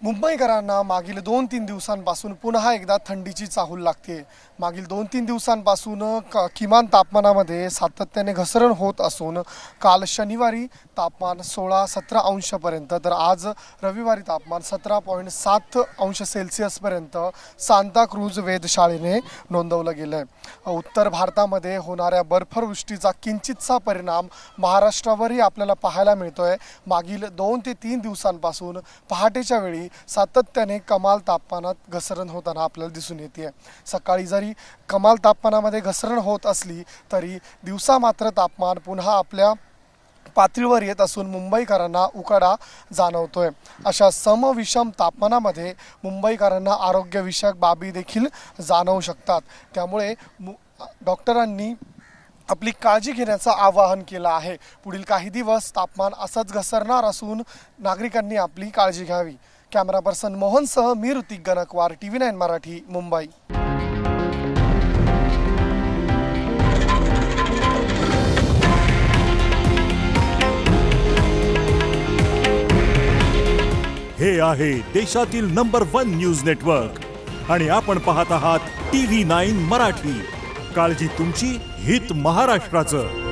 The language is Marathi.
मुंबईकरांना मागील 2-3 दिवसांपासून पुन्हा एकदा थंडीची चाहूल लागते। मागील 2-3 दिवसांपासून किमान तापमानामध्ये सातत्याने घसरण होत असून काल शनिवारी तापमान 16-17 अंशापर्यंत तर आज रविवारी तापमान 17.7 अंश सेल्सिअसपर्यंत सांताक्रूज वेधशाळेने नोंदवलं गेलं। उत्तर भारतामध्ये होणाऱ्या बर्फवृष्टीचा किंचितसा परिणाम महाराष्ट्रावरही आपल्याला पाहायला मिळतोय। मागील 2 ते 3 दिवसांपासून पहाटेच्या वेळी सातत्याने कमाल तापमानात घसरण होताना आपल्याला दिसून येते। सकाळी जरी कमाल तापमानामध्ये घसरण होत असली तरी दिवसा मात्र तापमान पुन्हा आपल्या पातळीवर येत असून मुंबईकरांना उकाडा जाणवतोय। अशा समविषम तापमानामध्ये मुंबईकरांना आरोग्यविषयक बाबी देखील जाणवू शकतात। त्यामुळे डॉक्टरांनी आपली काळजी घेण्याचं आवाहन केलं आहे। पुढील काही दिवस तापमान असंच घसरणार असून नागरिकांनी आपली काळजी घ्यावी। कॅमेरा पर्सन मोहनसह मी ऋतिक गणकवार, TV9 मराठी, मुंबई। हे आहे देशातील नंबर 1 न्यूज नेटवर्क आणि आपण पाहत आहात TV9 मराठी। काळजी तुमची, हित महाराष्ट्राचं।